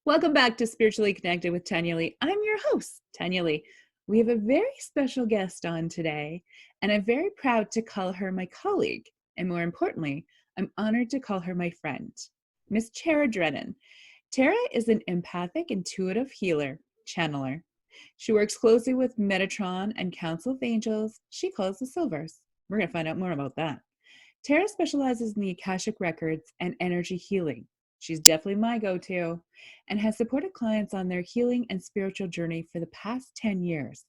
Welcome back to Spiritually Connected with Tanya Lee. I'm your host, Tanya Lee. We have a very special guest on today, and I'm very proud to call her my colleague. And more importantly, I'm honored to call her my friend, Miss Tara Drennan. Tara is an empathic, intuitive healer, channeler. She works closely with Metatron and Council of Angels she calls the Silvers. We're going to find out more about that. Tara specializes in the Akashic records and energy healing. She's definitely my go-to and has supported clients on their healing and spiritual journey for the past 10 years.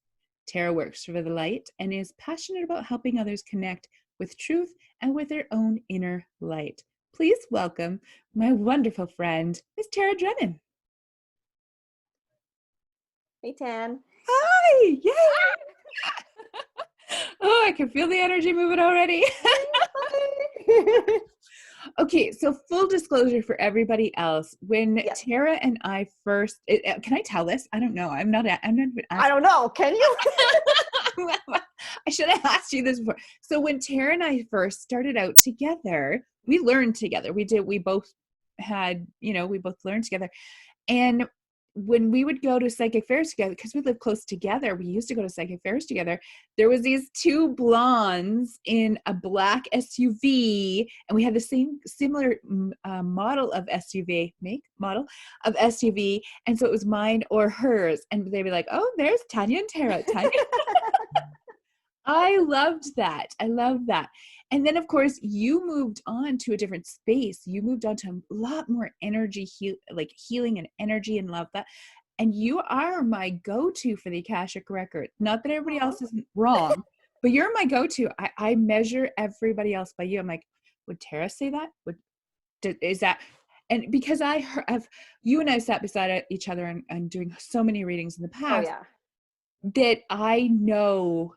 Tara works for the light and is passionate about helping others connect with truth and with their own inner light. Please welcome my wonderful friend, Miss Tara Drennan. Hey, Tan. Hi! Yay! Oh, I can feel the energy moving already. Okay, so full disclosure for everybody else, when Tara and I first, can I tell this? I don't know. I'm not even I don't know. Can you? I should have asked you this before. So when Tara and I first started out together, we learned together. We both learned together. And when we would go to psychic fairs together, because we lived close together, we used to go to psychic fairs together. There was these two blondes in a black SUV, and we had the similar model of SUV, and so it was mine or hers, and they'd be like, "Oh, there's Tanya and Tara." Tanya. I loved that. I love that. And then, of course, you moved on to a different space. You moved on to a lot more energy, healing and energy, and love that. And you are my go-to for the Akashic record. Not that everybody else isn't wrong, but you're my go-to. I measure everybody else by you. I'm like, would Tara say that? Is that? And because you and I sat beside each other and doing so many readings in the past, that I know.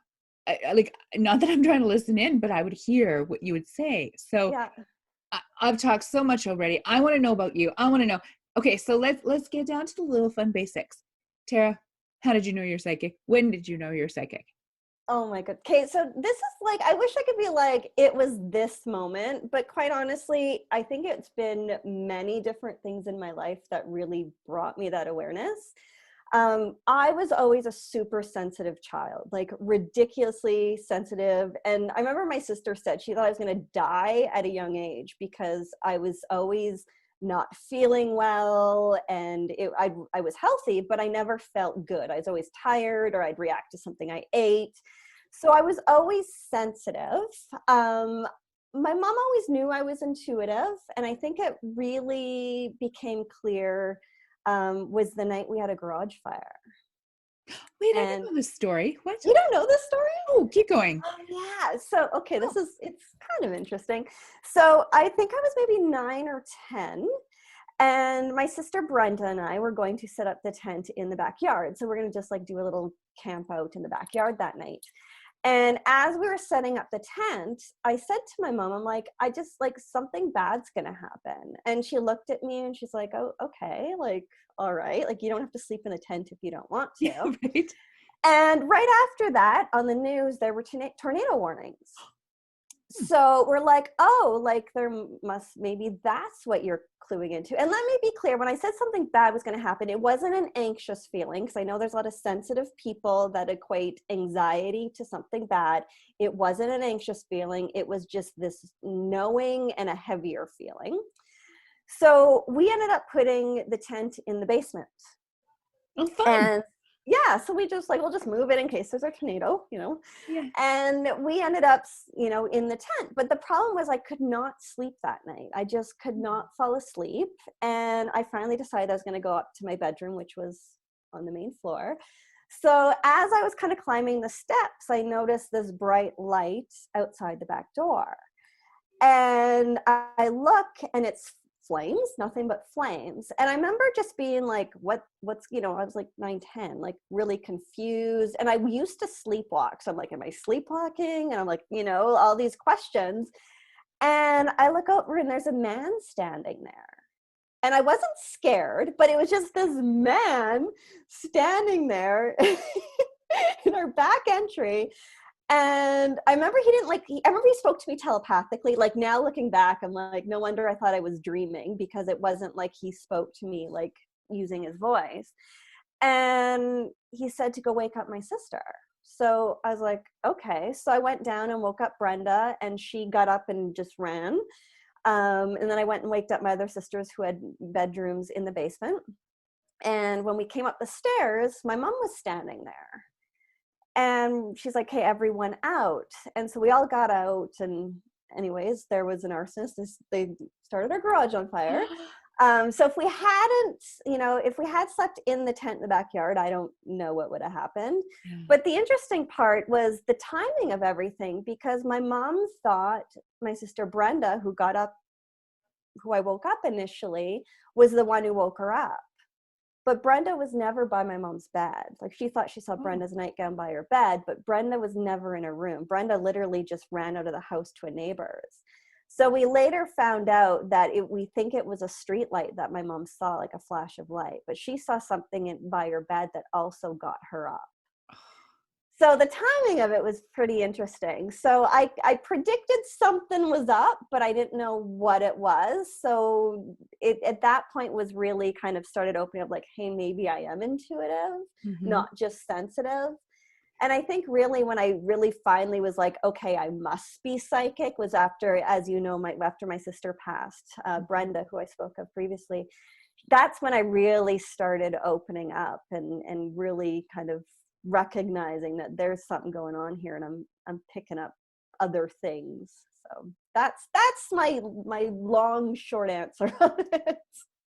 Like, not that I'm trying to listen in, but I would hear what you would say. So I've talked so much already. I want to know about you. I want to know. Okay, so let's get down to the little fun basics. Tara, how did you know you're psychic? When did you know you're psychic? Oh my God. Okay, so this is like, I wish I could be like, it was this moment, but quite honestly, I think it's been many different things in my life that really brought me that awareness. I was always a super sensitive child, like ridiculously sensitive. And I remember my sister said she thought I was going to die at a young age because I was always not feeling well, and I was healthy, but I never felt good. I was always tired, or I'd react to something I ate. So I was always sensitive. My mom always knew I was intuitive, and I think it really became clear was the night we had a garage fire. Wait, I don't know this story. What? You don't know this story? Oh, keep going. Oh, yeah. So, okay, it's kind of interesting. So I think I was maybe 9 or 10, and my sister Brenda and I were going to set up the tent in the backyard. So we're going to just like do a little camp out in the backyard that night. And as we were setting up the tent, I said to my mom, I'm like, I just like something bad's going to happen. And she looked at me and she's like, oh, okay. Like, all right. Like, you don't have to sleep in the tent if you don't want to. Yeah, right. And right after that on the news, there were tornado warnings. So we're like, oh, like maybe that's what you're cluing into. And let me be clear, when I said something bad was going to happen, it wasn't an anxious feeling, because I know there's a lot of sensitive people that equate anxiety to something bad. It wasn't an anxious feeling. It was just this knowing and a heavier feeling. So we ended up putting the tent in the basement. Oh, fun. And yeah, so we just like, we'll just move it in case there's a tornado, Yeah. And we ended up, in the tent. But the problem was I could not sleep that night. I just could not fall asleep. And I finally decided I was going to go up to my bedroom, which was on the main floor. So as I was kind of climbing the steps, I noticed this bright light outside the back door. And I look, and it's flames, nothing but flames. And I remember just being like, what's, I was like 9, 10, like really confused. And I used to sleepwalk. So I'm like, am I sleepwalking? And I'm like, all these questions. And I look over and there's a man standing there. And I wasn't scared, but it was just this man standing there in our back entry. And I remember I remember he spoke to me telepathically. Like, now looking back, I'm like, no wonder I thought I was dreaming, because it wasn't like he spoke to me like using his voice. And he said to go wake up my sister. So I was like, okay. So I went down and woke up Brenda, and she got up and just ran. And then I went and waked up my other sisters who had bedrooms in the basement. And when we came up the stairs, my mom was standing there. And she's like, hey, everyone out. And so we all got out. And anyways, there was an arsonist. They started our garage on fire. So if we hadn't, if we had slept in the tent in the backyard, I don't know what would have happened. Yeah. But the interesting part was the timing of everything, because my mom thought my sister Brenda, who I woke up initially, was the one who woke her up. But Brenda was never by my mom's bed. Like, she thought she saw Brenda's nightgown by her bed, but Brenda was never in her room. Brenda literally just ran out of the house to a neighbor's. So we later found out that we think it was a street light that my mom saw, like a flash of light, but she saw something by her bed that also got her up. So the timing of it was pretty interesting. So I predicted something was up, but I didn't know what it was. So it at that point was really kind of started opening up, like, hey, maybe I am intuitive, not just sensitive. And I think really when I really finally was like, okay, I must be psychic, was after, as you know, after my sister passed, Brenda, who I spoke of previously. That's when I really started opening up and really kind of recognizing that there's something going on here, and I'm picking up other things. So that's my long short answer of it.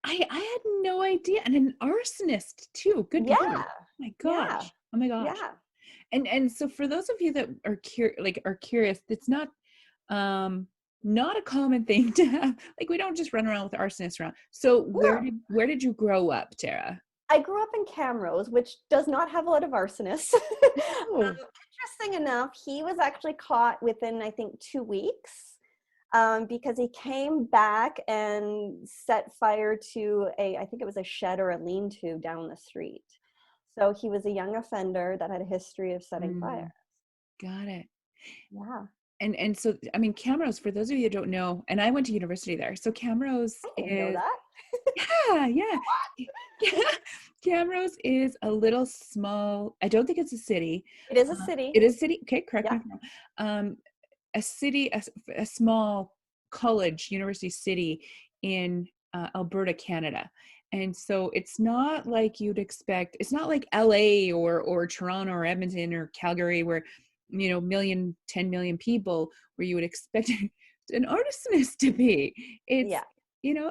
I had no idea. And an arsonist too. Good Yeah. Lord. Oh my gosh. Yeah. Oh my gosh. Yeah. And so for those of you that are curious, it's not a common thing to have. Like, we don't just run around with arsonists around. So where did you grow up, Tara? I grew up in Camrose, which does not have a lot of arsonists. Oh. Interesting enough, he was actually caught within, I think, 2 weeks, because he came back and set fire to I think it was a shed or a lean-to down the street. So he was a young offender that had a history of setting fire. Got it. Yeah. And so, I mean, Camrose, for those of you who don't know, and I went to university there. So Camrose I didn't know that. Yeah. Camrose is a little small, I don't think it's a city. It is a city. It is a city. Okay, correct me Yeah. if I'm wrong. A city, a small college, university city in Alberta, Canada. And so it's not like you'd expect, it's not like LA or Toronto or Edmonton or Calgary where, 10 million people, where you would expect an artisanist to be. It's,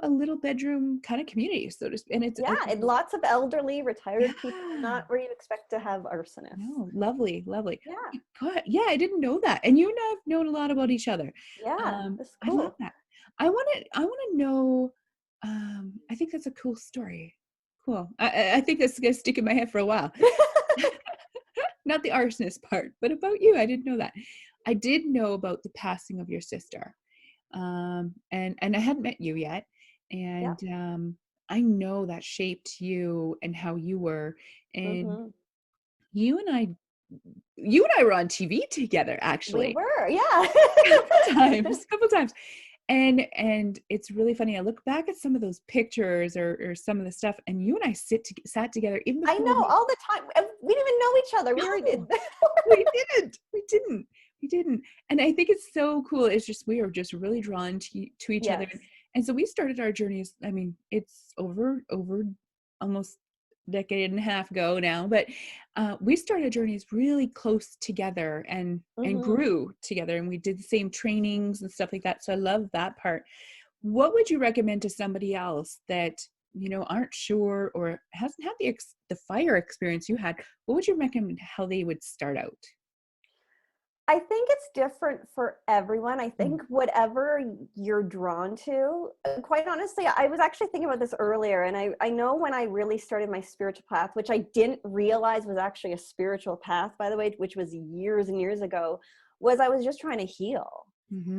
a little bedroom kind of community, so to speak. And it's and lots of elderly retired people, not where you expect to have arsonists. No, lovely. Yeah. God, yeah, I didn't know that. And you and I have known a lot about each other. Yeah, that's cool. I love that. I want to know, I think that's a cool story. Cool. I think that's going to stick in my head for a while. Not the arsonist part, but about you. I didn't know that. I did know about the passing of your sister. And I hadn't met you yet. And I know that shaped you and how you were. And you and I were on TV together, actually. We were, yeah. couple times. And it's really funny. I look back at some of those pictures or some of the stuff, and you and I sat together. Even I know, all the time. We didn't even know each other. We didn't. And I think it's so cool. It's just, we are just really drawn to each other. And so we started our journeys. I mean, it's over almost a decade and a half ago now, but we started journeys really close together and grew together, and we did the same trainings and stuff like that. So I love that part. What would you recommend to somebody else that, aren't sure or hasn't had the fire experience you had? What would you recommend how they would start out? I think it's different for everyone. I think whatever you're drawn to, quite honestly, I was actually thinking about this earlier, and I know when I really started my spiritual path, which I didn't realize was actually a spiritual path, by the way, which was years and years ago, was I was just trying to heal.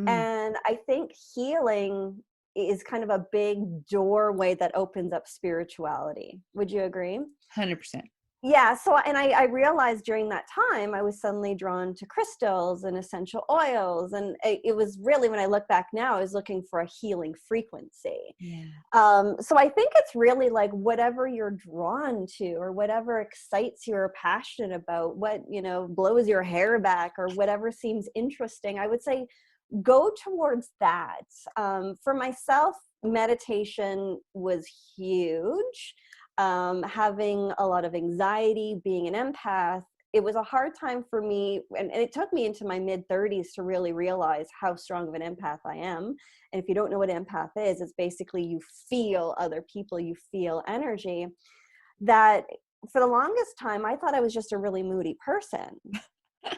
And I think healing is kind of a big doorway that opens up spirituality. Would you agree? 100%. Yeah. So, and I realized during that time, I was suddenly drawn to crystals and essential oils. And it was really, when I look back now, I was looking for a healing frequency. Yeah. So I think it's really like whatever you're drawn to, or whatever excites you or passionate about, what, blows your hair back, or whatever seems interesting, I would say go towards that. For myself, meditation was huge. Having a lot of anxiety, being an empath, it was a hard time for me. And it took me into my mid 30s to really realize how strong of an empath I am. And if you don't know what empath is, it's basically you feel other people, you feel energy. That for the longest time, I thought I was just a really moody person.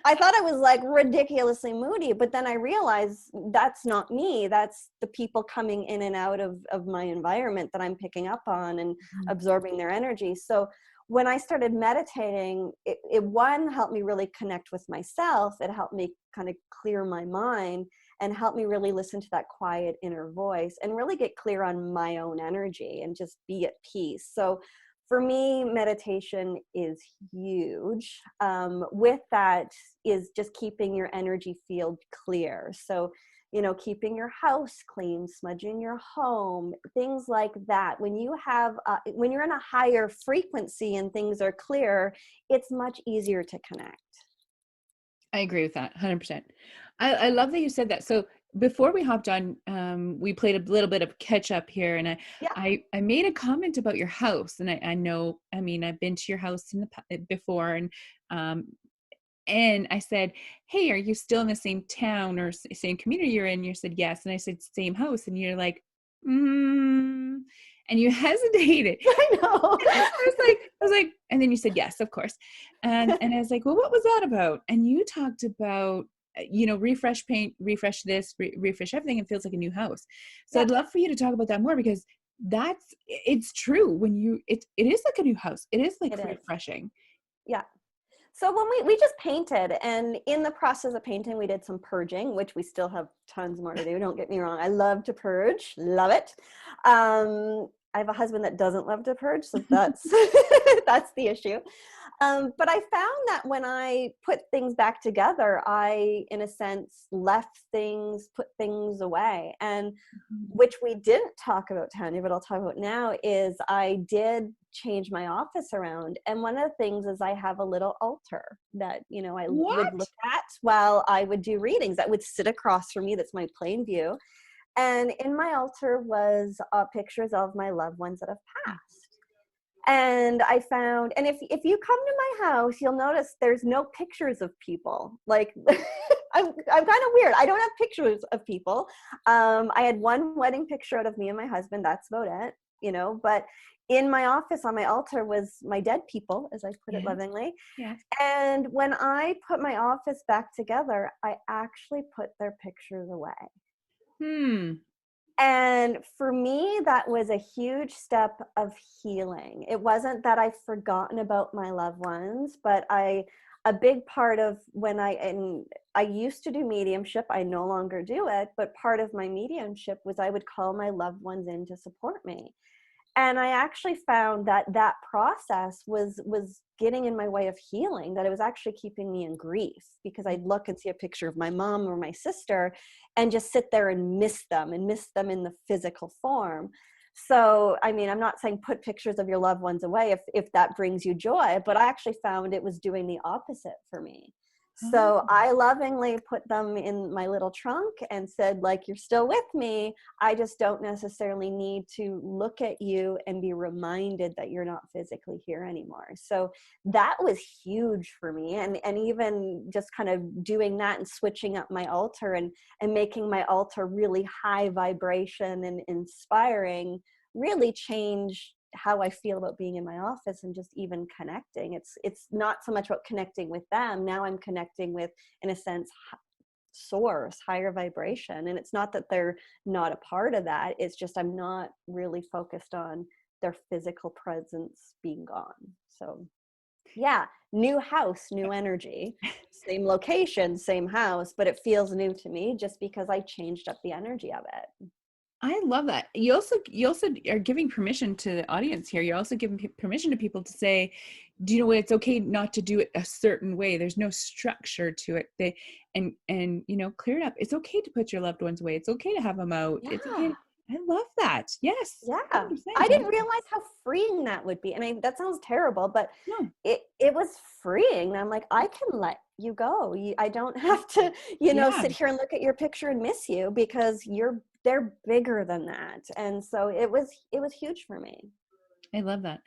I thought I was like ridiculously moody, but then I realized that's not me. That's the people coming in and out of my environment that I'm picking up on and absorbing their energy. So when I started meditating, it one, helped me really connect with myself. It helped me kind of clear my mind and help me really listen to that quiet inner voice and really get clear on my own energy and just be at peace. So for me, meditation is huge. With that is just keeping your energy field clear. So, keeping your house clean, smudging your home, things like that. When you're in a higher frequency and things are clear, it's much easier to connect. I agree with that 100%. I love that you said that. So before we hopped on, we played a little bit of catch up here, and Yeah. I made a comment about your house, and I know, I mean, I've been to your house before, and I said, "Hey, are you still in the same town or same community you're in?" You said yes, and I said same house, and you're like, and you hesitated. I know. I was like, and then you said yes, of course. And I was like, well, what was that about? And you talked about, refresh paint, refresh this, refresh everything. It feels like a new house. So Yeah, I'd love for you to talk about that more, because it's true. When it is like a new house. It is like it is. refreshing. Yeah. So when we just painted, and in the process of painting, we did some purging, which we still have tons more to do. Don't get me wrong. I love to purge. Love it. I have a husband that doesn't love to purge, so that's that's the issue. But I found that when I put things back together, I, in a sense, left things, put things away. And which we didn't talk about, Tanya, but I'll talk about now, is I did change my office around. And one of the things is I have a little altar that, I would What? look at while I would do readings, that would sit across from me. That's my plain view. And in my altar was pictures of my loved ones that have passed. And I found, and if you come to my house, you'll notice there's no pictures of people. Like, I'm kind of weird. I don't have pictures of people. I had one wedding picture out of me and my husband. That's about it, but in my office on my altar was my dead people, as I put it Yes. lovingly. Yes. And when I put my office back together, I actually put their pictures away. And for me, that was a huge step of healing. It wasn't that I've forgotten about my loved ones, but a big part of and I used to do mediumship, I no longer do it, but part of my mediumship was I would call my loved ones in to support me. And I actually found that process was getting in my way of healing, that it was actually keeping me in grief, because I'd look and see a picture of my mom or my sister and just sit there and miss them in the physical form. So, I mean, I'm not saying put pictures of your loved ones away if that brings you joy, but I actually found it was doing the opposite for me. So I lovingly put them in my little trunk and said, like, you're still with me. I just don't necessarily need to look at you and be reminded that you're not physically here anymore. So that was huge for me. And even just kind of doing that and switching up my altar and making my altar really high vibration and inspiring really changed how I feel about being in my office and just even connecting. It's not so much about connecting with them. Now I'm connecting with, in a sense, source, higher vibration. And it's not that they're not a part of that. It's just I'm not really focused on their physical presence being gone. So yeah, new house, new energy, same location, same house, but it feels new to me just because I changed up the energy of it. I love that. You also are giving permission to the audience here. You're also giving permission to people to say, do you know, it's okay not to do it a certain way. There's no structure to it. And you know, clear it up. It's okay to put your loved ones away. It's okay to have them out. It's okay. Yeah. I love that. Yes. Yeah. 100%. I didn't realize how freeing that would be. And that sounds terrible, but No. it was freeing. I'm like, I can let you go. I don't have to, you know, Yeah. sit here and look at your picture and miss you, because they're bigger than that. And so it was huge for me. I love that.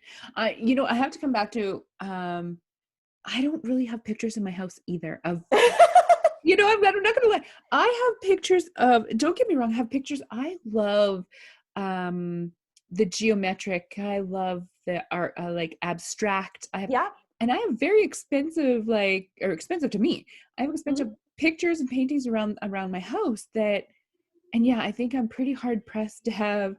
You know, I have to come back to, I don't really have pictures in my house either of, you know, I'm not gonna lie. I have pictures of, don't get me wrong, I have pictures. I love the geometric. I love the art, like abstract. Yeah. And I have very expensive, like, or expensive to me. I have expensive pictures and paintings around my house that, and yeah, I think I'm pretty hard pressed to have.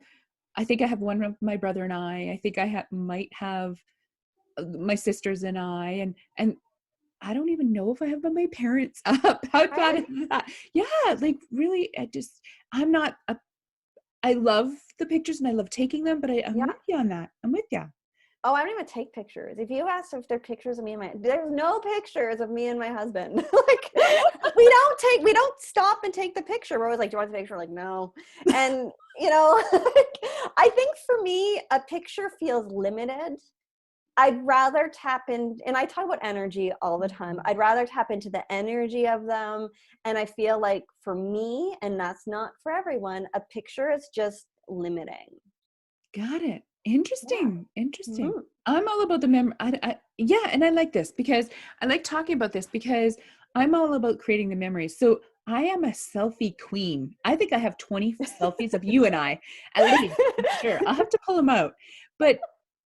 I think I have one of my brother and I think I might have my sisters and and I don't even know if I have my parents up. How bad is that? Yeah, like really, I'm not I love the pictures and I love taking them, but I'm with you on that. I'm with you. Oh, I don't even take pictures. If you asked if there are pictures of me and there's no pictures of me and my husband. Like, we don't stop and take the picture. We're always like, do you want the picture? We're like, no. And, you know, I think for me, a picture feels limited. I'd rather tap in, and I talk about energy all the time. I'd rather tap into the energy of them. And I feel like for me, and that's not for everyone, a picture is just limiting. Got it. Interesting. Yeah. Interesting. Mm-hmm. I'm all about the memory. Yeah, and I like this because I like talking about this because I'm all about creating the memories. So I am a selfie queen. I think I have 20 selfies of you and I, at least. Sure, I'll have to pull them out. But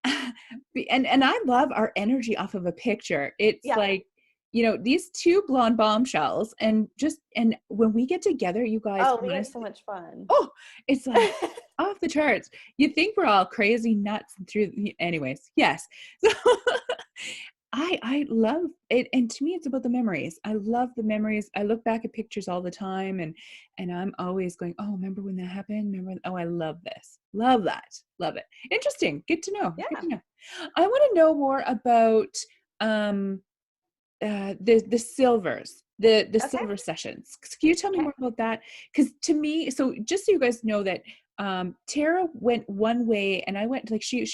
and I love our energy off of a picture. It's like, you know, these two blonde bombshells, and when we get together, you guys, Oh, we honestly, have so much fun. oh, it's like off the charts. You think we're all crazy nuts anyways. Yes. So I love it. And to me, it's about the memories. I love the memories. I look back at pictures all the time and I'm always going, oh, remember when that happened? Oh, I love this. Love that. Love it. Interesting. Good to know. Yeah. Good to know. I want to know more about the silvers, the silver sessions. Can you tell me more about that? Because to me, so just so you guys know that Tara went one way and I went, like, she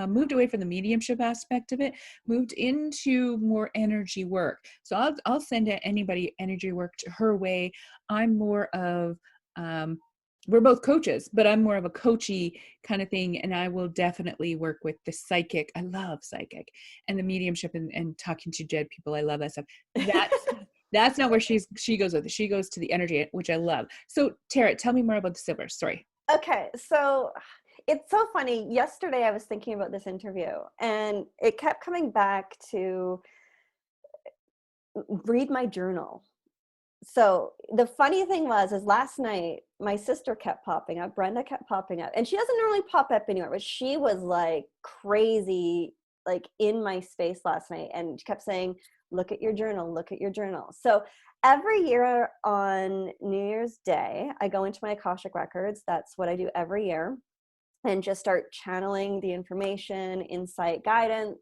moved away from the mediumship aspect of it, moved into more energy work. So I'll send anybody energy work to her way. I'm more of we're both coaches, but I'm more of a coachy kind of thing. And I will definitely work with the psychic. I love psychic and the mediumship and talking to dead people. I love that stuff. That's not where she goes with it. She goes to the energy, which I love. So Tara, tell me more about the silver. Sorry. Okay. So it's so funny. Yesterday I was thinking about this interview and it kept coming back to read my journal. So the funny thing is last night, my sister kept popping up, Brenda kept popping up, and she doesn't normally pop up anywhere, but she was like crazy, like in my space last night, and she kept saying, look at your journal, look at your journal. So every year on New Year's Day, I go into my Akashic records. That's what I do every year, and just start channeling the information, insight, guidance.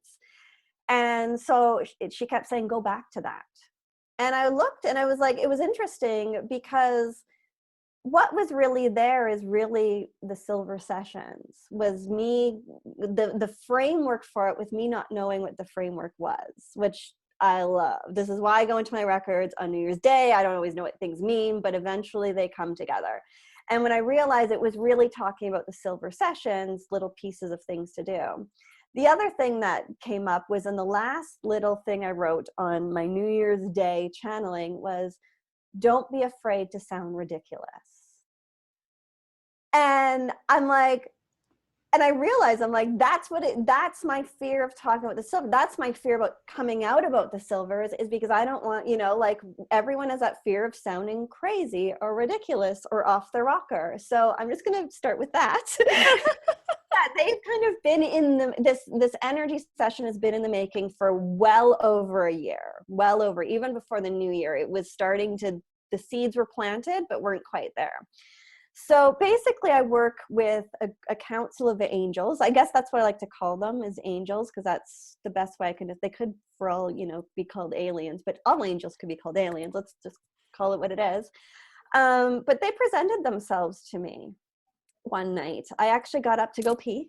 And so she kept saying, go back to that. And I looked and I was like, it was interesting because what was really there is really the silver sessions, was me, the framework for it, with me not knowing what the framework was, which I love. This is why I go into my records on New Year's Day. I don't always know what things mean, but eventually they come together. And when I realized it was really talking about the silver sessions, little pieces of things to do. The other thing that came up was in the last little thing I wrote on my New Year's Day channeling was, don't be afraid to sound ridiculous. And I'm like, and I realized, I'm like, that's my fear of talking about the silver. That's my fear about coming out about the silvers, is because I don't want, like, everyone has that fear of sounding crazy or ridiculous or off the rocker. So I'm just going to start with that. They've kind of been in this energy session has been in the making for well over a year, even before the new year. It was starting to, the seeds were planted, but weren't quite there. So basically I work with a council of angels. I guess that's what I like to call them, is angels, because that's the best way I can, they could for all, be called aliens, but all angels could be called aliens. Let's just call it what it is. But they presented themselves to me one night. I actually got up to go pee.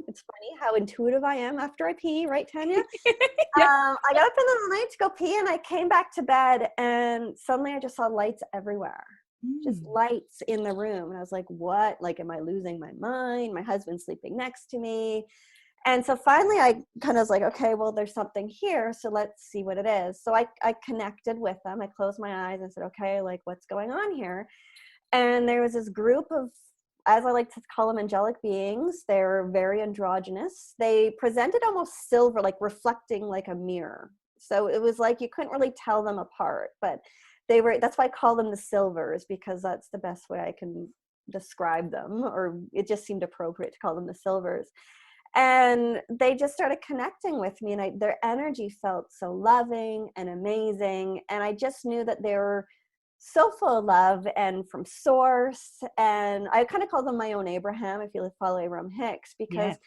It's funny how intuitive I am after I pee, right, Tanya? Yep. I got up in the night to go pee, and I came back to bed, and suddenly I just saw lights everywhere. Just lights in the room. And I was like, what? Like, am I losing my mind? My husband's sleeping next to me. And so finally I kind of was like, okay, well, there's something here. So let's see what it is. So I connected with them. I closed my eyes and said, okay, like, what's going on here? And there was this group of, as I like to call them, angelic beings. They're very androgynous. They presented almost silver, like reflecting like a mirror. So it was like you couldn't really tell them apart, but they were, that's why I call them the Silvers, because that's the best way I can describe them, or it just seemed appropriate to call them the Silvers. And they just started connecting with me, and their energy felt so loving and amazing. And I just knew that they were so full of love and from source. And I kind of call them my own Abraham, if you follow Abraham Hicks, because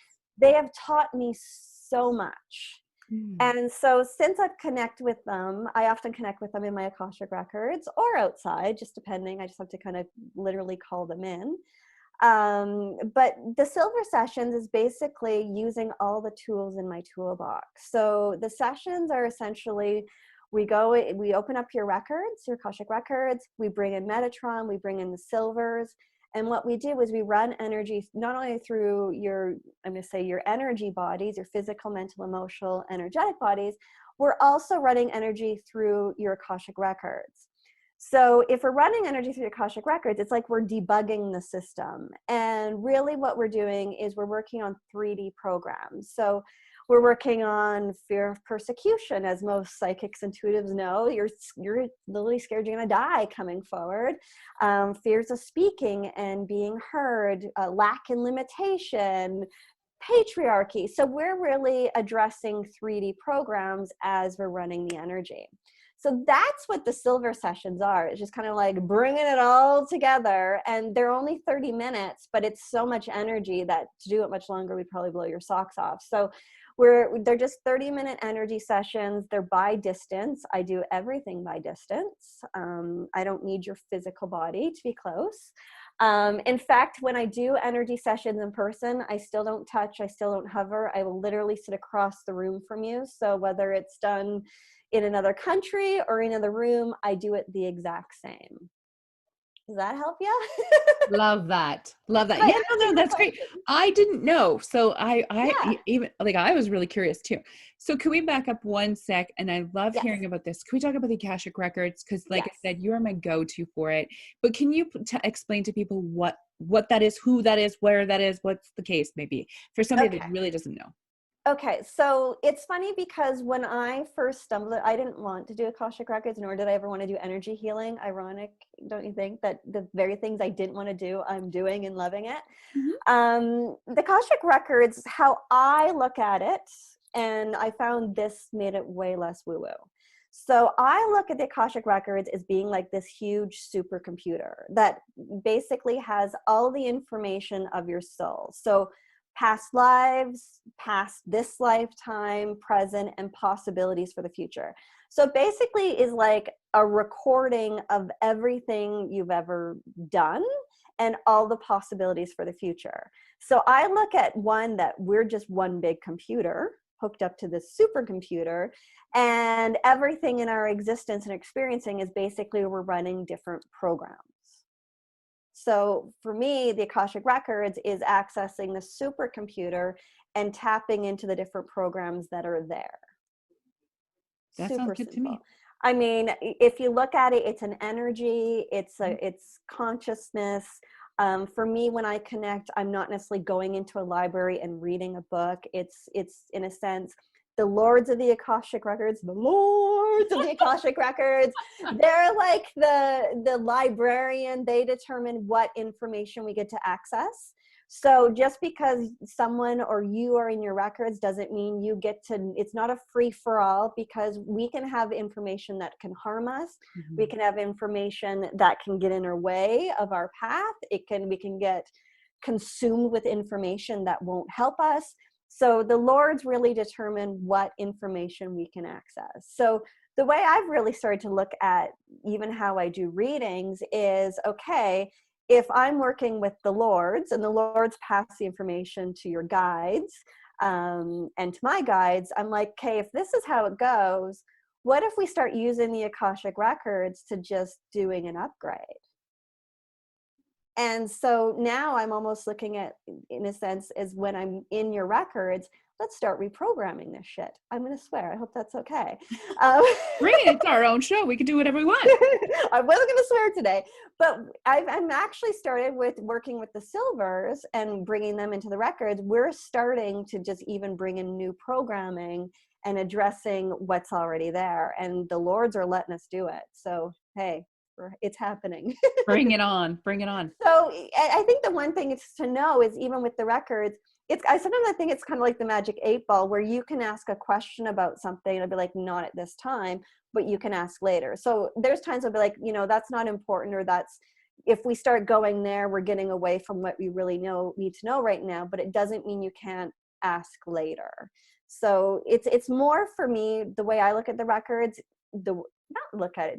they have taught me so much. And so since I've connected with them, I often connect with them in my Akashic records or outside, just depending. I just have to kind of literally call them in. But the silver sessions is basically using all the tools in my toolbox. So the sessions are essentially, we open up your records, your Akashic records, we bring in Metatron, we bring in the Silvers. And what we do is we run energy not only through your, I'm going to say your energy bodies, your physical, mental, emotional, energetic bodies, we're also running energy through your Akashic records. So if we're running energy through your Akashic records, it's like we're debugging the system. And really what we're doing is we're working on 3D programs. So we're working on fear of persecution, as most psychics, intuitives know. You're literally scared you're going to die coming forward. Fears of speaking and being heard, lack and limitation, patriarchy. So we're really addressing 3D programs as we're running the energy. So that's what the silver sessions are. It's just kind of like bringing it all together. And they're only 30 minutes, but it's so much energy that to do it much longer, we'd probably blow your socks off. So they're just 30-minute energy sessions. They're by distance. I do everything by distance. I don't need your physical body to be close. In fact, when I do energy sessions in person, I still don't touch, I still don't hover. I will literally sit across the room from you. So whether it's done in another country or in another room, I do it the exact same. Does that help you? Love that. Love that. Yeah, no, that's great. I didn't know. So even like, I was really curious too. So can we back up one sec? And I love hearing about this. Can we talk about the Akashic records? Because like I said, you're my go-to for it. But can you explain to people what that is, who that is, where that is, what's the case maybe for somebody that really doesn't know? Okay, so it's funny because when I first stumbled, I didn't want to do Akashic records, nor did I ever want to do energy healing. Ironic, don't you think, that the very things I didn't want to do, I'm doing and loving it. The Akashic records, how I look at it, and I found this made it way less woo-woo. So I look at the Akashic records as being like this huge supercomputer that basically has all the information of your soul. So past lives, past this lifetime, present, and possibilities for the future. So basically is like a recording of everything you've ever done and all the possibilities for the future. So I look at one that we're just one big computer hooked up to this supercomputer, and everything in our existence and experiencing is basically we're running different programs. So for me, the Akashic Records is accessing the supercomputer and tapping into the different programs that are there. That sounds good to me. I mean, if you look at it, it's an energy, it's consciousness. For me, when I connect, I'm not necessarily going into a library and reading a book. It's in a sense, the lords of the Akashic Records, they're like the librarian. They determine what information we get to access. So just because someone or you are in your records doesn't mean you get to, it's not a free for all, because we can have information that can harm us. We can have information that can get in our way of our path. We can get consumed with information that won't help us. So the Lords really determine what information we can access. So the way I've really started to look at even how I do readings is, okay, if I'm working with the Lords and the Lords pass the information to your guides and to my guides, I'm like, okay, if this is how it goes, what if we start using the Akashic records to just doing an upgrade? And so now I'm almost looking at, in a sense, as when I'm in your records, let's start reprogramming this shit. I'm going to swear. I hope that's okay. Bring it. It's our own show. We can do whatever we want. I wasn't going to swear today, but I'm actually started with working with the Silvers and bringing them into the records. We're starting to just even bring in new programming and addressing what's already there. And the Lords are letting us do it. So, hey, it's happening. Bring it on. Bring it on. So I think the one thing is to know is, even with the records, sometimes I think it's kind of like the magic 8 ball, where you can ask a question about something and I'll be like, not at this time, but you can ask later. So there's times I'll be like, that's not important, or if we start going there, we're getting away from what we really need to know right now, but it doesn't mean you can't ask later. So it's more, for me, the way I look at the records, the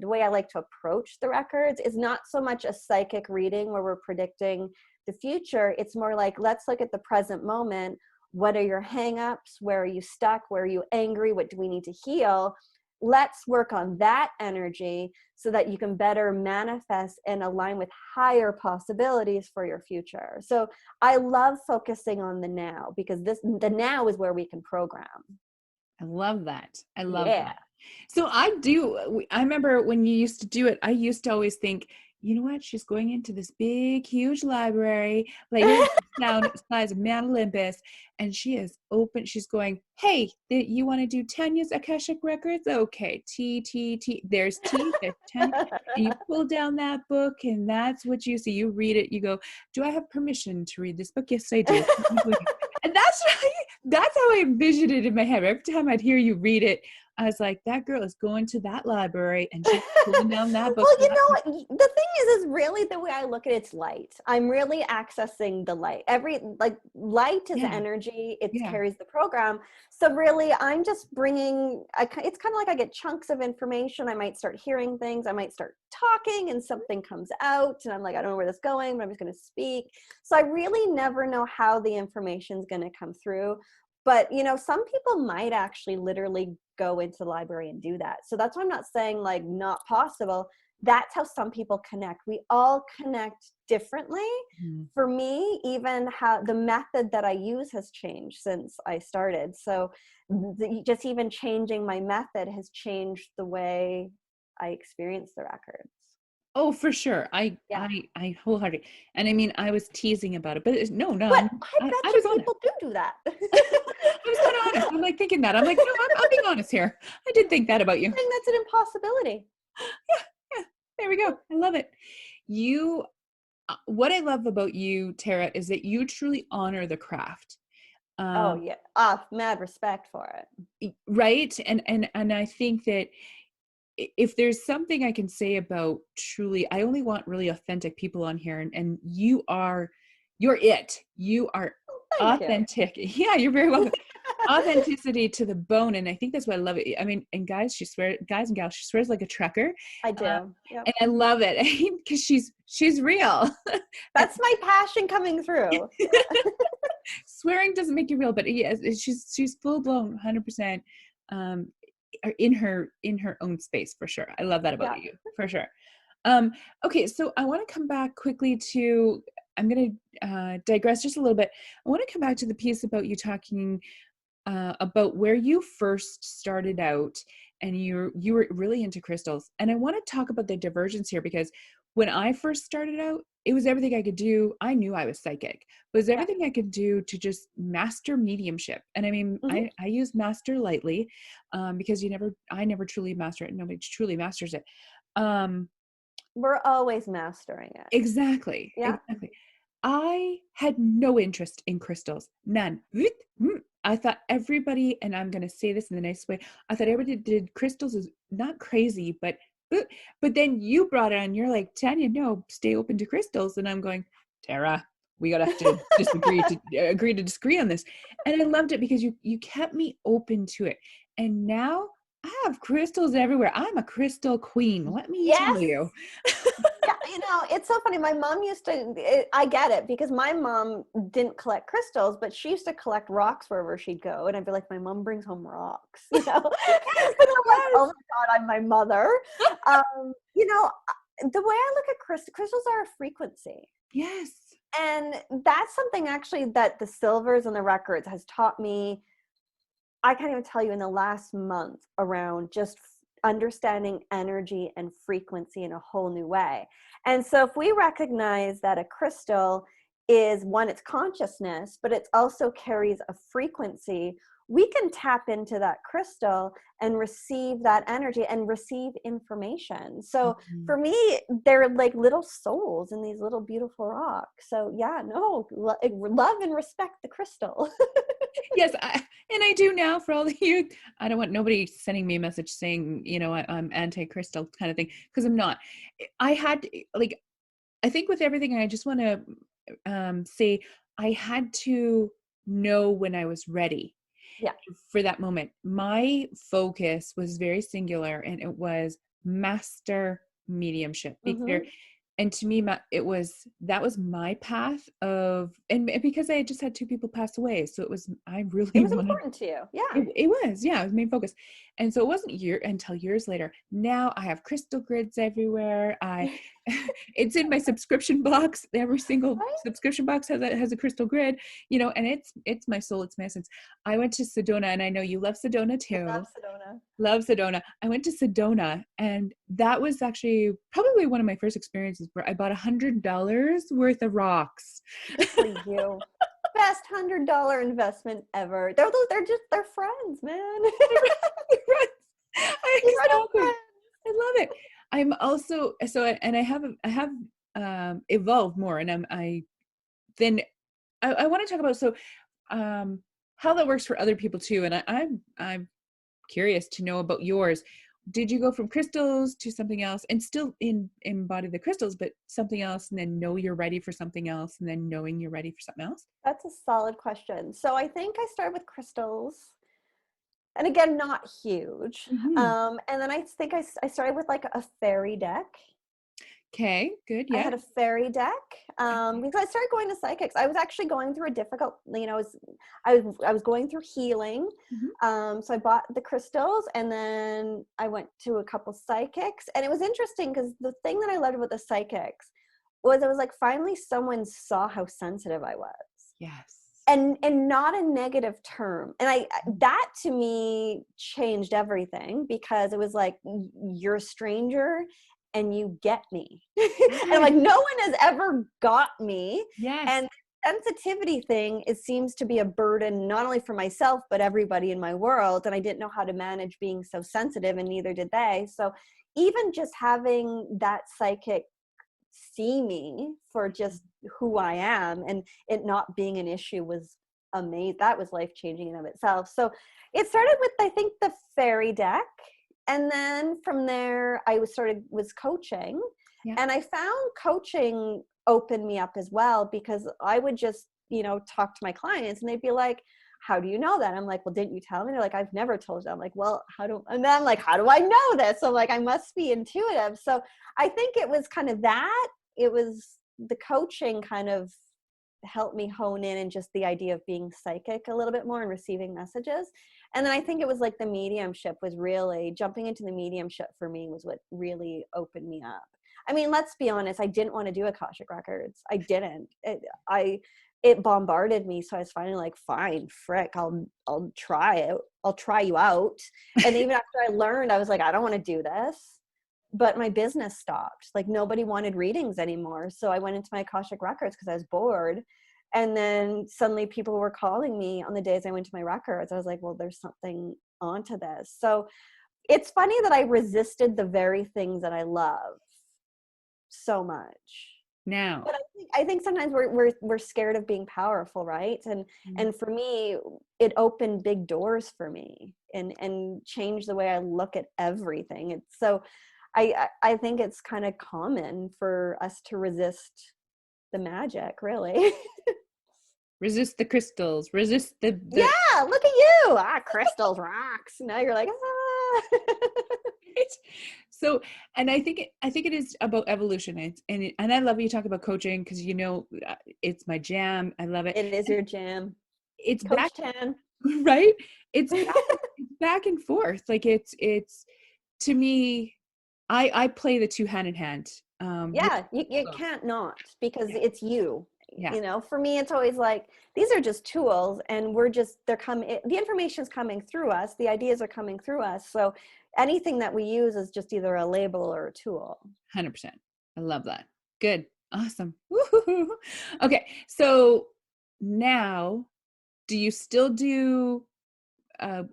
way I like to approach the records is not so much a psychic reading where we're predicting the future. It's more like, let's look at the present moment. What are your hangups? Where are you stuck? Where are you angry? What do we need to heal? Let's work on that energy so that you can better manifest and align with higher possibilities for your future. So I love focusing on the now, because the now is where we can program. I love that. I love that. So I remember when you used to do it, I used to always think, you know what? She's going into this big, huge library, like the size of Mount Olympus, and she is open. She's going, hey, you want to do Tanya's Akashic records? Okay, T. There's T, there's Tanya. And you pull down that book, and that's what you see. You read it. You go, do I have permission to read this book? Yes, I do. And that's how I envisioned it in my head. Every time I'd hear you read it, I was like, that girl is going to that library and she's pulling down that book. Well, you know what? The thing is really the way I look at it's light. I'm really accessing the light. Light is energy. It carries the program. So really, I'm just bringing, it's kind of like I get chunks of information. I might start hearing things. I might start talking and something comes out and I'm like, I don't know where this is going, but I'm just going to speak. So I really never know how the information is going to come through. But, some people might actually literally go into the library and do that. So that's why I'm not saying like not possible. That's how some people connect. We all connect differently. Mm-hmm. For me, even how the method that I use has changed since I started. So just even changing my method has changed the way I experience the records. Oh, for sure. I wholeheartedly. And I mean, I was teasing about it, but no. But I bet you people do that. I was kind of honest. I'm like thinking that. I'm like, no, I'm being honest here. I did think that about you. I think that's an impossibility. Yeah. There we go. I love it. What I love about you, Tara, is that you truly honor the craft. Mad respect for it. Right. And I think that if there's something I can say about truly, I only want really authentic people on here, and you're it. You are authentic. You. Yeah, you're very welcome. Authenticity to the bone, and I think that's why I love it. I mean, and guys and gals, she swears like a trucker. I do, yep. And I love it because she's real. That's my passion coming through. Swearing doesn't make you real, but yes, she's full blown, 100%. In her own space, for sure. I love that about you, for sure. Okay, so I want to come back quickly to, I'm going to digress just a little bit. I want to come back to the piece about you talking about where you first started out, and you were really into crystals. And I want to talk about the divergence here, because when I first started out, it was everything I could do. I knew I was psychic, but it was everything I could do to just master mediumship. And I mean, mm-hmm. I use master lightly, because I never truly master it. Nobody truly masters it. We're always mastering it. Exactly. Yeah. Exactly. I had no interest in crystals, none. I thought everybody, and I'm going to say this in the nicest way, I thought everybody did crystals is not crazy, but then you brought it on. You're like, Tanya, no, stay open to crystals. And I'm going, Tara, we gotta have to agree to disagree on this. And I loved it because you kept me open to it. And now I have crystals everywhere. I'm a crystal queen, let me tell Yes. you. Yeah, it's so funny. My mom used to, I get it, because my mom didn't collect crystals, but she used to collect rocks wherever she'd go. And I'd be like, my mom brings home rocks, And I'm like, oh my God, I'm my mother. The way I look at crystals are a frequency. Yes. And that's something actually that the Silvers and the records has taught me. I can't even tell you in the last month, around just understanding energy and frequency in a whole new way. And so if we recognize that a crystal is one, it's consciousness, but it also carries a frequency, we can tap into that crystal and receive that energy and receive information. So for me, they're like little souls in these little beautiful rocks. So yeah, no, love and respect the crystal. Yes, and I do now for all the youth. I don't want nobody sending me a message saying, I'm anti-crystal kind of thing, because I'm not. I had, like, I think with everything, I just want to say I had to know when I was ready. Yeah. For that moment. My focus was very singular, and it was master mediumship. Mm-hmm. And to me, that was my path of, and because I had just had two people pass away, so I really It was wanted. important to you. Yeah. It was, yeah, it was main focus. And so it wasn't until years later. Now I have crystal grids everywhere. It's in my subscription box. Every single Right? subscription box has a crystal grid, and it's my soul, it's my essence. I went to Sedona, and I know you love Sedona I too. love Sedona. Love Sedona. I went to Sedona, and that was actually probably one of my first experiences where I bought $100 worth of rocks. Good for you. Best $100 investment ever. They're friends, man. Exactly. I love it. I'm also, and I have evolved more, and I want to talk about how that works for other people too. And I'm curious to know about yours. Did you go from crystals to something else and still embody the crystals, but something else, and then know you're ready for something else, and then knowing you're ready for something else? That's a solid question. So I think I started with crystals, and again, not huge. Mm-hmm. And then I think I started with like a fairy deck. Okay, good. I Yeah. had a fairy deck because I started going to psychics. I was actually going through a difficult, I was going through healing. Mm-hmm. So I bought the crystals, and then I went to a couple psychics. And it was interesting because the thing that I loved about the psychics was it was like finally someone saw how sensitive I was. Yes. And not a negative term. And that to me changed everything, because it was like, you're a stranger and you get me. And like, no one has ever got me. Yes. And the sensitivity thing, it seems to be a burden, not only for myself, but everybody in my world. And I didn't know how to manage being so sensitive, and neither did they. So even just having that psychic see me for just who I am, and it not being an issue, was amazing. That was life-changing in of itself. So it started with, I think, the fairy deck. And then from there, I was coaching. Yeah. And I found coaching opened me up as well, because I would just, talk to my clients, and they'd be like, how do you know that? I'm like, well, didn't you tell me? They're like, I've never told you. I'm like, well, and then I'm like, how do I know this? So like, I must be intuitive. So I think it was kind of that. It was the coaching kind of helped me hone in, and just the idea of being psychic a little bit more and receiving messages. And then I think it was like the mediumship was really, jumping into the mediumship for me was what really opened me up. I mean, let's be honest, I didn't want to do Akashic records. I didn't. It bombarded me. So I was finally like, fine, frick, I'll try it. I'll try you out. And even after I learned, I was like, I don't want to do this. But my business stopped. Like, nobody wanted readings anymore. So I went into my Akashic records because I was bored. And then suddenly people were calling me on the days I went to my records. I was like, well, there's something onto this. So it's funny that I resisted the very things that I love so much. now. But I think sometimes we're scared of being powerful, right? And for me, it opened big doors for me and changed the way I look at everything. It's so I think it's kind of common for us to resist the magic, really. Resist the crystals, resist the Yeah, look at you. Crystals, rocks. Now you're like, ah. So, and I think it is about evolution. And I love you talk about coaching because it's my jam. I love it. It is your jam. It's Coach back, 10. right? It's back and forth. Like it's to me, I play the two hand in hand. Yeah, you can't not, because Yeah. it's you. Yeah. For me, it's always like, these are just tools, and the information's coming through us, the ideas are coming through us. So anything that we use is just either a label or a tool. 100%. I love that. Good. Awesome. Woo-hoo-hoo. Okay. So now, do you still do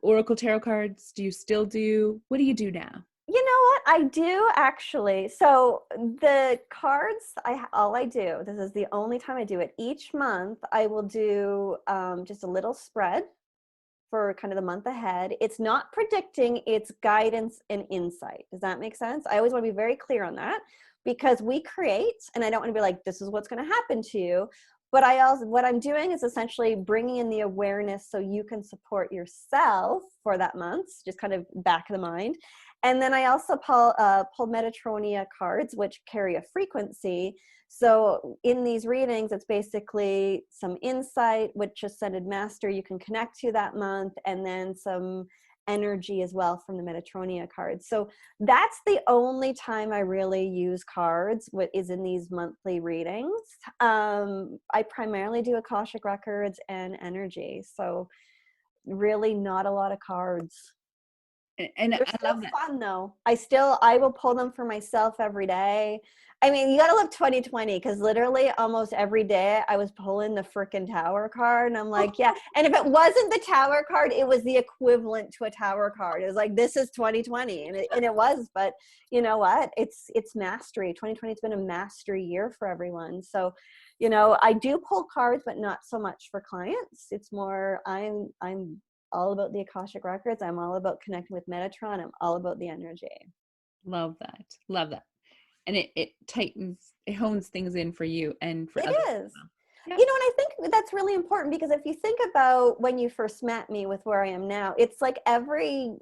Oracle tarot cards? What do you do now? You know what? I do actually. So the cards, all I do, this is the only time I do it. Each month, I will do just a little spread for kind of the month ahead. It's not predicting, it's guidance and insight. Does that make sense? I always want to be very clear on that, because we create, and I don't want to be like, this is what's going to happen to you. But what I'm doing is essentially bringing in the awareness so you can support yourself for that month, just kind of back of the mind. And then I also pull Metatronia cards, which carry a frequency. So in these readings, it's basically some insight, which Ascended Master you can connect to that month, and then some energy as well from the Metatronia cards. So that's the only time I really use cards, what is in these monthly readings. I primarily do Akashic records and energy. So really not a lot of cards. And They're I still love that. fun though. I will pull them for myself every day. I mean, you got to look 2020, because literally almost every day I was pulling the frickin' tower card, and I'm like, yeah. And if it wasn't the tower card, it was the equivalent to a tower card. It was like, this is 2020, and it was. But you know what? It's mastery. 2020 has been a mastery year for everyone. So, I do pull cards, but not so much for clients. It's more I'm all about the Akashic records. I'm all about connecting with Metatron. I'm all about the energy. Love that. Love that. And it hones things in for you and for It others. is. Yeah. And I think that's really important, because if you think about when you first met me with where I am now, it's like every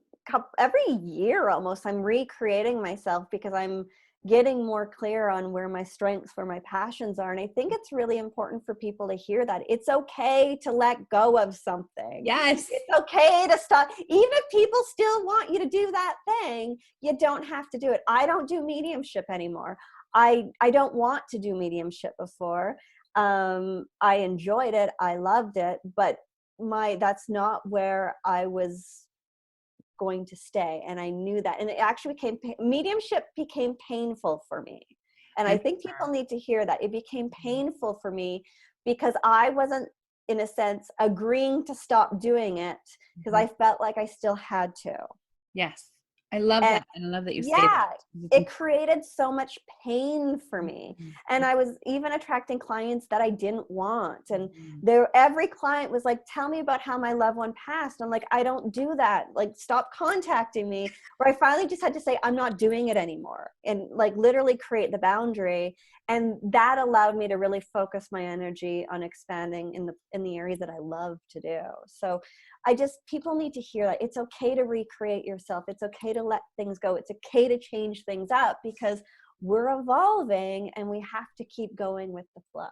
year almost I'm recreating myself, because I'm getting more clear on where my strengths, where my passions are. And I think it's really important for people to hear that it's okay to let go of something. Yes. It's okay to stop. Even if people still want you to do that thing, you don't have to do it. I don't do mediumship anymore. I don't want to do mediumship before. I enjoyed it. I loved it, but that's not where I was going to stay. And I knew that. And it actually mediumship became painful for me. And I think people need to hear that. It became painful for me because I wasn't, in a sense, agreeing to stop doing it, because I felt like I still had to. Yes. I love that. And I love that you say that. It created so much pain for me. And I was even attracting clients that I didn't want. And every client was like, tell me about how my loved one passed. I'm like, I don't do that. Like, stop contacting me. Where I finally just had to say, I'm not doing it anymore. And like literally create the boundary. And that allowed me to really focus my energy on expanding in the areas that I love to do. So people need to hear that it's okay to recreate yourself. It's okay to let things go. It's okay to change things up, because we're evolving and we have to keep going with the flow.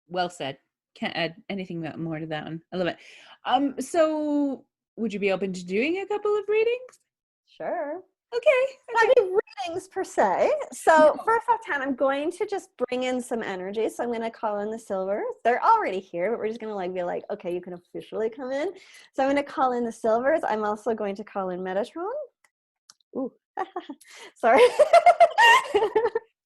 Well said. Can't add anything more to that one. I love it. So would you be open to doing a couple of readings? Sure. Okay. Not any readings per se. So first off, Tan, I'm going to just bring in some energy. So I'm going to call in the Silvers. They're already here, but we're just going to be like, okay, you can officially come in. So I'm going to call in the Silvers. I'm also going to call in Metatron. Ooh, sorry.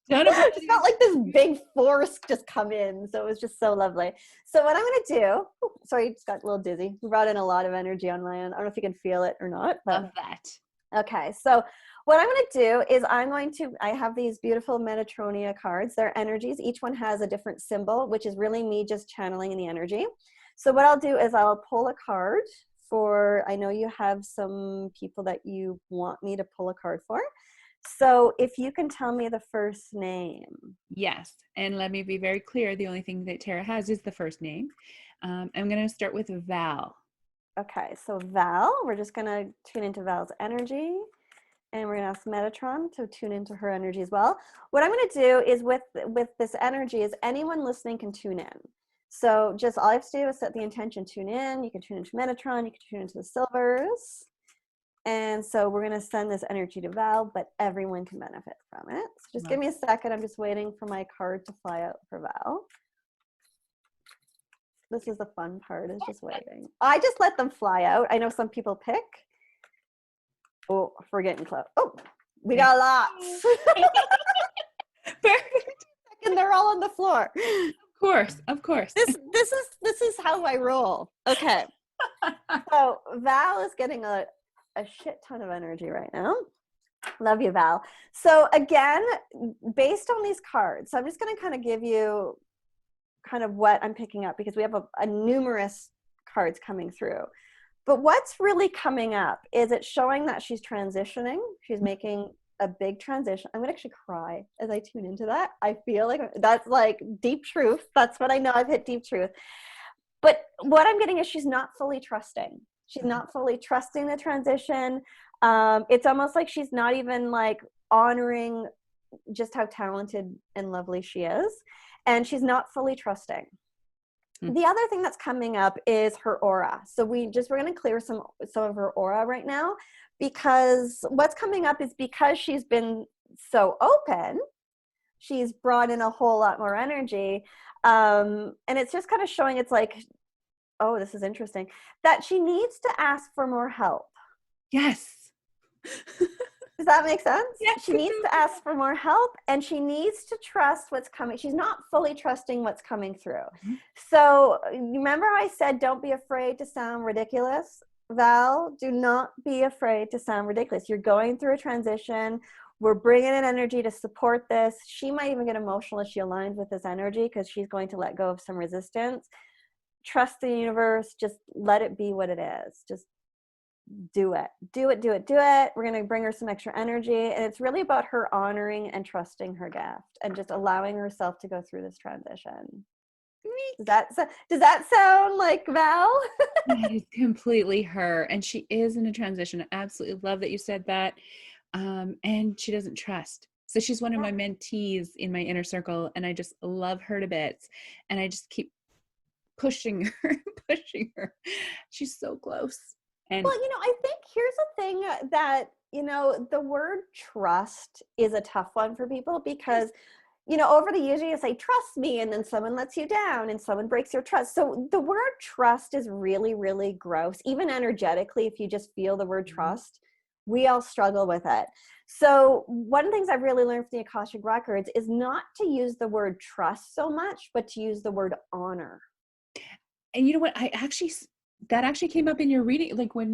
It's not like this big force just come in. So it was just so lovely. So what I'm going to do, sorry, just got a little dizzy. We brought in a lot of energy on my end. I don't know if you can feel it or not. But love that. okay, so What I'm going to do is I have these beautiful Metatronia cards. They're energies. Each one has a different symbol, which is really me just channeling the energy. So what I'll do is I'll pull a card for, I know you have some people that you want me to pull a card for. So if you can tell me the first name. Yes. And let me be very clear. The only thing that Tara has is the first name. I'm going to start with Val. Okay, so Val, we're just going to tune into Val's energy. And we're going to ask Metatron to tune into her energy as well. What I'm going to do is with this energy is anyone listening can tune in. So just all I have to do is set the intention, tune in. You can tune into Metatron. You can tune into the Silvers. And so we're going to send this energy to Val, but everyone can benefit from it. So just give me a second. I'm just waiting for my card to fly out for Val. This is the fun part, is just waiting. I just let them fly out. I know some people pick. Oh, we're getting close. Oh, we got lots. Perfect. And they're all on the floor. Of course. This is how I roll. Okay. So Val is getting a shit ton of energy right now. Love you, Val. So again, based on these cards, so I'm just going to kind of give you kind of what I'm picking up, because we have a numerous cards coming through. But what's really coming up is it's showing that she's transitioning. She's making a big transition. I'm going to actually cry as I tune into that. I feel like that's like deep truth. That's what I know. I've hit deep truth. But what I'm getting is she's not fully trusting. She's not fully trusting the transition. It's almost like she's not even like honoring just how talented and lovely she is. And she's not fully trusting. The other thing that's coming up is her aura. So we're going to clear some of her aura right now, because what's coming up is because she's been so open, she's brought in a whole lot more energy. And it's just kind of showing, it's like, oh, this is interesting, that she needs to ask for more help. Yes. Does that make sense? Yes, She needs to ask for more help, and she needs to trust what's coming. She's not fully trusting what's coming through. Mm-hmm. So remember I said, don't be afraid to sound ridiculous. Val, do not be afraid to sound ridiculous. You're going through a transition. We're bringing in energy to support this. She might even get emotional as she aligns with this energy, because she's going to let go of some resistance. Trust the universe. Just let it be what it is. Just do it. We're going to bring her some extra energy, and it's really about her honoring and trusting her gift and just allowing herself to go through this transition. Does that sound like Val? That is completely her, and she is in a transition. I absolutely love that you said that. And she doesn't trust. So she's one of my mentees in my inner circle, and I just love her to bits, and I just keep pushing her. She's so close. And well, I think here's the thing that, the word trust is a tough one for people, because, over the years you say, trust me, and then someone lets you down and someone breaks your trust. So the word trust is really, really gross. Even energetically, if you just feel the word trust, we all struggle with it. So one of the things I've really learned from the Akashic Records is not to use the word trust so much, but to use the word honor. And you know what? That actually came up in your reading, like when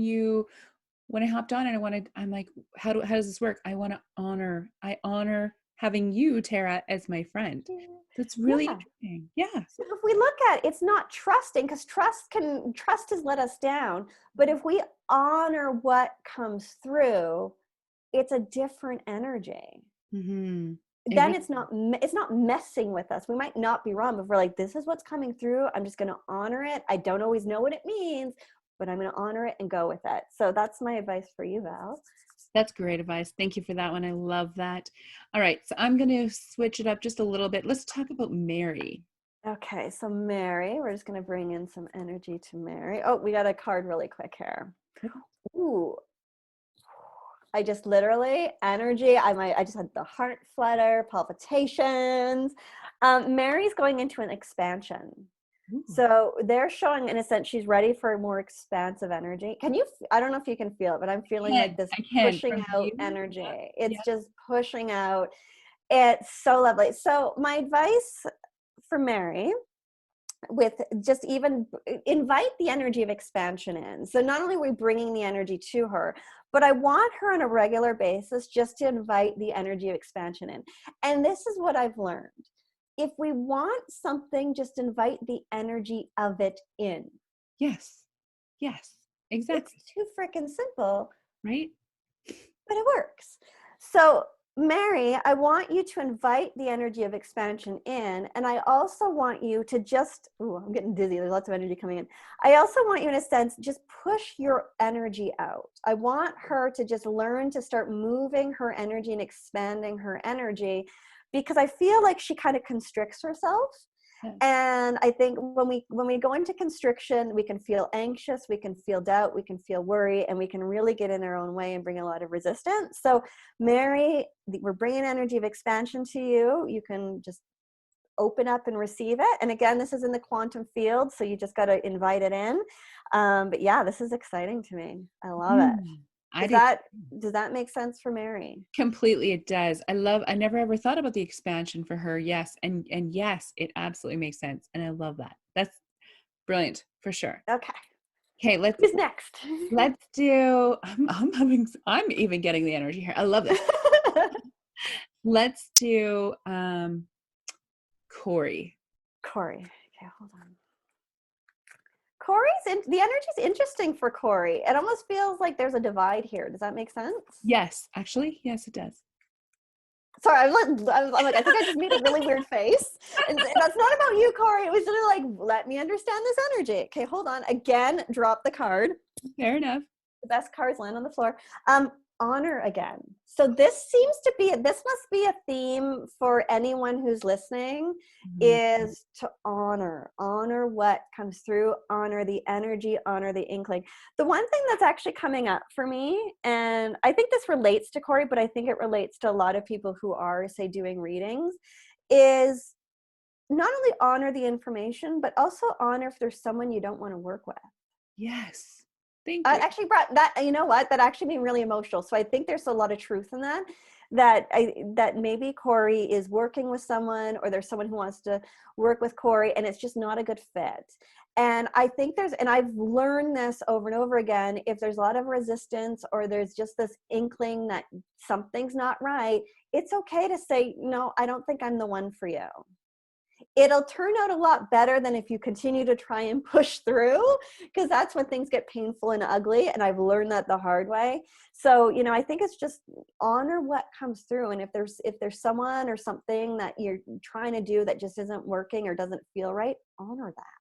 I hopped on and I'm like, how does this work? I honor having you, Tara, as my friend. That's really interesting. Yeah. So if we look at it, it's not trusting, because trust has let us down. But if we honor what comes through, it's a different energy. Mm-hmm. Then it's not messing with us. We might not be wrong, but we're like, this is what's coming through. I'm just going to honor it. I don't always know what it means, but I'm going to honor it and go with it. So that's my advice for you, Val. That's great advice. Thank you for that one. I love that. All right. So I'm going to switch it up just a little bit. Let's talk about Mary. Okay. So Mary, we're just going to bring in some energy to Mary. Oh, we got a card really quick here. Ooh. I just literally energy. I just had the heart flutter, palpitations. Mary's going into an expansion. Ooh. So they're showing, in a sense, she's ready for more expansive energy. I don't know if you can feel it, but I'm feeling like this pushing out energy. It's just pushing out. It's so lovely. So my advice for Mary, with just even invite the energy of expansion in. So not only are we bringing the energy to her, but I want her on a regular basis just to invite the energy of expansion in. And this is what I've learned. If we want something, just invite the energy of it in. Yes. Yes. Exactly. It's too freaking simple, Right? but it works. So, Mary, I want you to invite the energy of expansion in. And I also want you to just, I'm getting dizzy. There's lots of energy coming in. I also want you, in a sense, just push your energy out. I want her to just learn to start moving her energy and expanding her energy, because I feel like she kind of constricts herself. Yes. And I think when we go into constriction, we can feel anxious, we can feel doubt, we can feel worry, and we can really get in our own way and bring a lot of resistance. So, Mary, we're bringing energy of expansion to you. You can just open up and receive it. And again, this is in the quantum field, so you just got to invite it in. But yeah, this is exciting to me. I love it. Does that make sense for Mary? Completely, it does. I never ever thought about the expansion for her. Yes. And yes, it absolutely makes sense. And I love that. That's brilliant for sure. Okay. Okay, Who's next? Let's do, I'm even getting the energy here. I love this. Let's do Corey. Corey. Okay, hold on. The energy's interesting for Corey. It almost feels like there's a divide here. Does that make sense? Yes, actually, yes, it does. Sorry, I'm like, I think I just made a really weird face. And that's not about you, Corey. It was literally like, let me understand this energy. Okay, hold on. Again, drop the card. Fair enough. The best cards land on the floor. Honor again. So this must be a theme for anyone who's listening, is to honor what comes through, honor the energy, honor the inkling. The one thing that's actually coming up for me, and I think this relates to Corey, but I think it relates to a lot of people who are, say, doing readings, is not only honor the information, but also honor if there's someone you don't want to work with. Yes. Thank you. I actually brought that, you know what, that actually made me really emotional. So I think there's a lot of truth in that maybe Corey is working with someone, or there's someone who wants to work with Corey and it's just not a good fit. And I think and I've learned this over and over again, if there's a lot of resistance or there's just this inkling that something's not right, it's okay to say, no, I don't think I'm the one for you. It'll turn out a lot better than if you continue to try and push through, because that's when things get painful and ugly. And I've learned that the hard way. So, I think it's just honor what comes through. And if there's someone or something that you're trying to do that just isn't working or doesn't feel right, honor that.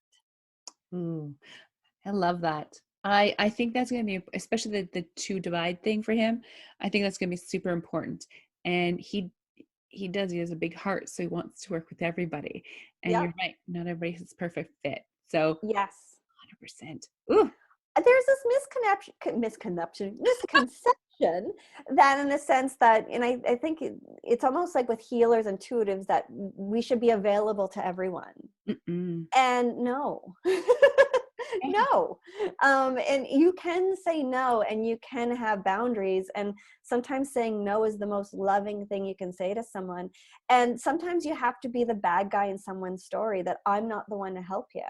I love that. I think that's going to be, especially the two divide thing for him. I think that's going to be super important. And he has a big heart, so he wants to work with everybody. And You're right, not everybody has perfect fit. So yes, 100%. Ooh. There's this misconception that, in a sense that, and I think it's almost like with healers, intuitives, that we should be available to everyone. And no. No. And you can say no, and you can have boundaries, and sometimes saying no is the most loving thing you can say to someone. And sometimes you have to be the bad guy in someone's story, that I'm not the one to help you.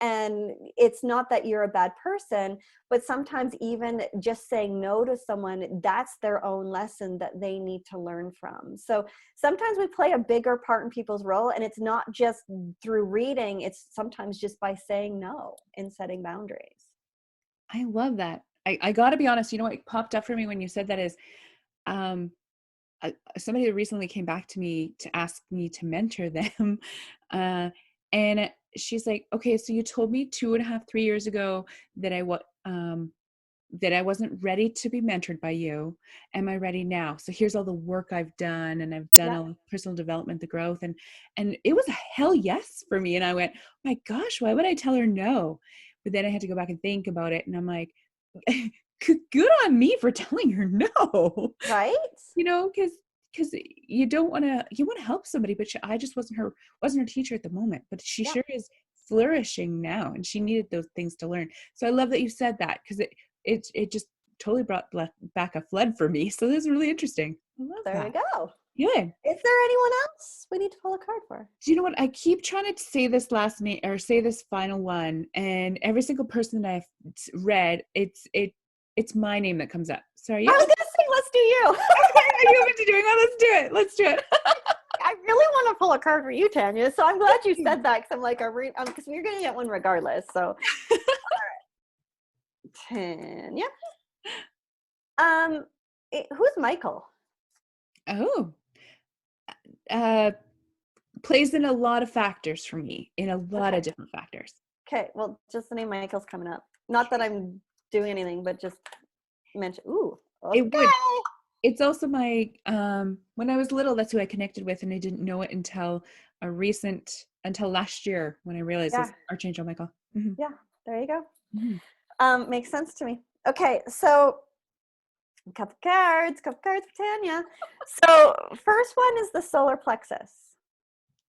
And it's not that you're a bad person, but sometimes even just saying no to someone, that's their own lesson that they need to learn from. So sometimes we play a bigger part in people's role, and it's not just through reading, it's sometimes just by saying no and setting boundaries. I love that. I got to be honest, what popped up for me when you said that is, somebody recently came back to me to ask me to mentor them. And she's like, okay, so you told me 2.5, 3 years ago that I wasn't ready to be mentored by you. Am I ready now? So here's all the work I've done, and I've done all the personal development, the growth, and it was a hell yes for me. And I went, oh my gosh, why would I tell her no? But then I had to go back and think about it, and I'm like, good on me for telling her no. Right? Because you want to help somebody, but I just wasn't her teacher at the moment, but she sure is flourishing now, and she needed those things to learn. So I love that you said that, because it just totally brought back a flood for me. So this is really interesting. I love there that. We go. Good. Is there anyone else we need to pull a card for? Do you know what? I keep trying to say this last name, or say this final one, and every single person that I've read, it It's my name that comes up. Sorry. I Yeah. was going to say, let's do you. Okay, are you open to doing that? Let's do it. Let's do it. I really want to pull a card for you, Tanya. So I'm glad you said that, because I'm like, because we're going to get one regardless. So, all right. Tanya. Who's Michael? Oh, plays in a lot of factors for me, in a lot of different factors. Okay, well, just the name Michael's coming up. Not that I'm doing anything, but just mention. Ooh, okay. It would. It's also my, when I was little, that's who I connected with, and I didn't know it until last year when I realized it's Archangel Michael. Mm-hmm. Yeah, there you go. Mm-hmm. Makes sense to me. Okay, so a couple cards for Tanya. So first one is the solar plexus.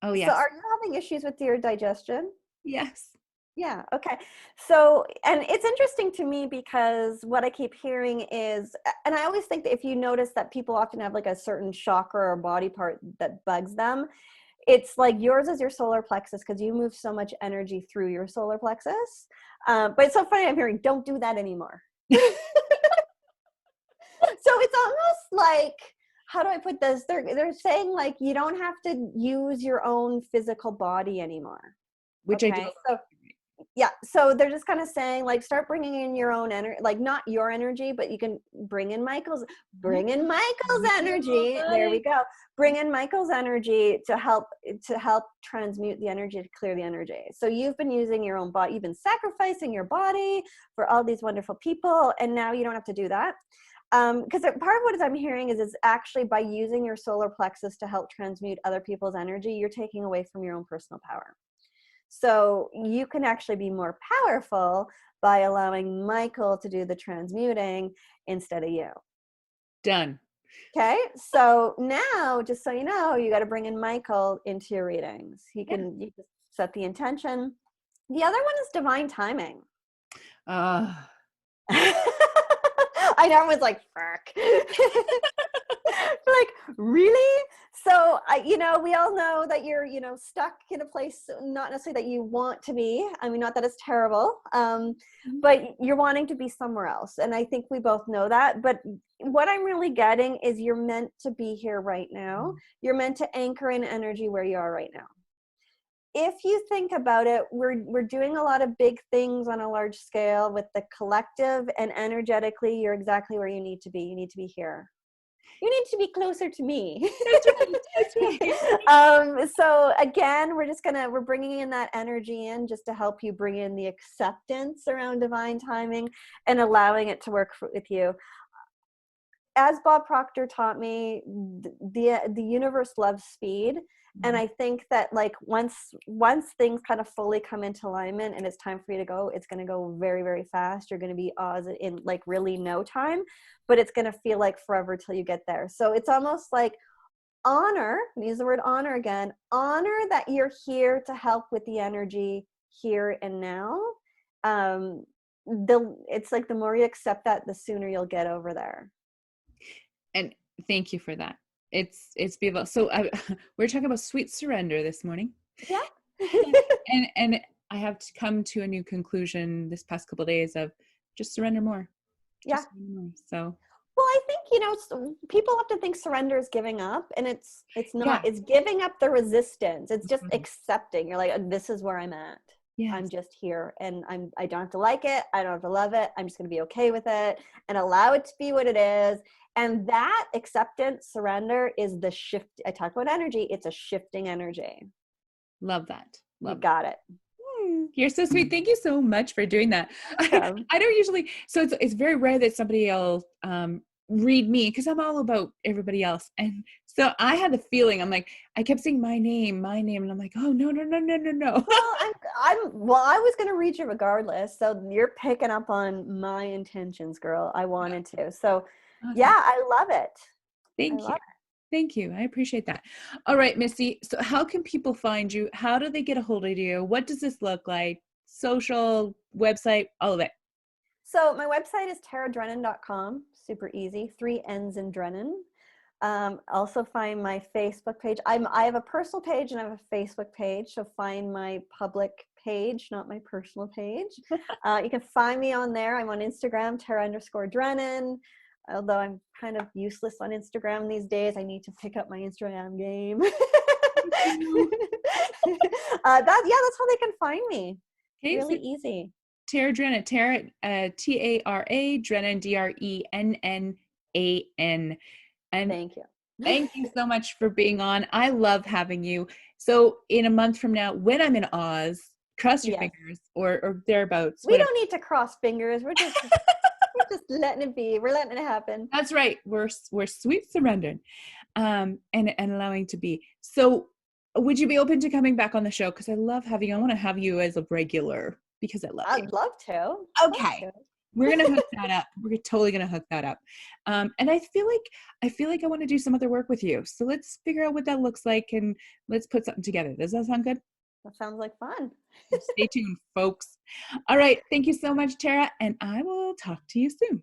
Oh, yes. So are you having issues with your digestion? Yes. Yeah. Okay. So, and it's interesting to me because what I keep hearing is, and I always think that if you notice that people often have like a certain chakra or body part that bugs them, it's like yours is your solar plexus because you move so much energy through your solar plexus. But it's so funny. I'm hearing, don't do that anymore. So it's almost like, how do I put this? They're saying like, you don't have to use your own physical body anymore. Which I do. So yeah, so they're just kind of saying like, start bringing in your own energy, like not your energy, but you can bring in Michael's energy. There we go. Bring in Michael's energy to help transmute the energy, to clear the energy. So you've been using your own body, you've been sacrificing your body for all these wonderful people, and now you don't have to do that. Because part of what I'm hearing is actually by using your solar plexus to help transmute other people's energy, you're taking away from your own personal power. So you can actually be more powerful by allowing Michael to do the transmuting instead of you. Done. Okay. So now, just so you know, you got to bring in Michael into your readings. You can set the intention. The other one is divine timing. I know, everyone's like, fuck. Like, really? So, we all know that you're, stuck in a place, not necessarily that you want to be. I mean, not that it's terrible, but you're wanting to be somewhere else. And I think we both know that. But what I'm really getting is you're meant to be here right now. You're meant to anchor in energy where you are right now. If you think about it, we're doing a lot of big things on a large scale with the collective, and energetically, you're exactly where you need to be. You need to be here. You need to be closer to me. That's right. So again, we're bringing in that energy in just to help you bring in the acceptance around divine timing and allowing it to work with you. As Bob Proctor taught me, the universe loves speed. And I think that like once things kind of fully come into alignment and it's time for you to go, it's going to go very, very fast. You're going to be Oz in like really no time, but it's going to feel like forever till you get there. So it's almost like honor, use the word honor again, honor that you're here to help with the energy here and now. It's like the more you accept that, the sooner you'll get over there. And thank you for that. It's beautiful. So we're talking about sweet surrender this morning. Yeah. and I have to come to a new conclusion this past couple of days of just surrender more. Yeah. Surrender more. So. Well, I think, people often think surrender is giving up, and it's not. It's giving up the resistance. It's just accepting. You're like, this is where I'm at. Yes. I'm just here, and I don't have to like it. I don't have to love it. I'm just going to be okay with it and allow it to be what it is. And that acceptance, surrender is the shift. I talk about energy. It's a shifting energy. Love that. You got it. You're so sweet. Thank you so much for doing that. I don't usually, so it's very rare that somebody will read me because I'm all about everybody else. And so I had the feeling, I'm like, I kept saying my name, and I'm like, oh, no. Well, I was going to read you regardless. So you're picking up on my intentions, girl. I wanted to. So yeah, I love it. Thank you. Thank you. I appreciate that. All right, Missy. So how can people find you? How do they get a hold of you? What does this look like? Social, website, all of it. So my website is taradrennan.com. Super easy. 3 N's in Drennan. Also find my Facebook page. I have a personal page and I have a Facebook page. So find my public page, not my personal page. You can find me on there. I'm on Instagram, Tara_Drennan. Although I'm kind of useless on Instagram these days, I need to pick up my Instagram game. That's how they can find me. Okay, Really so easy. Tara Drennan, Tara, Tara Drennan, Drennan. And Thank you. thank you so much for being on. I love having you. So in a month from now, when I'm in Oz, cross your Yes. fingers or thereabouts. We Whatever. don't need to cross fingers. We're just letting it be. We're letting it happen. That's right. We're sweet surrendered, and allowing to be. So would you be open to coming back on the show? Because I love having you. I want to have you as a regular because I love you. I'd love to. Okay. We're gonna hook that up. We're totally gonna hook that up. And I feel like I want to do some other work with you. So let's figure out what that looks like and let's put something together. Does that sound good? That sounds like fun. Stay tuned, folks. All right. Thank you so much, Tara, and I will talk to you soon.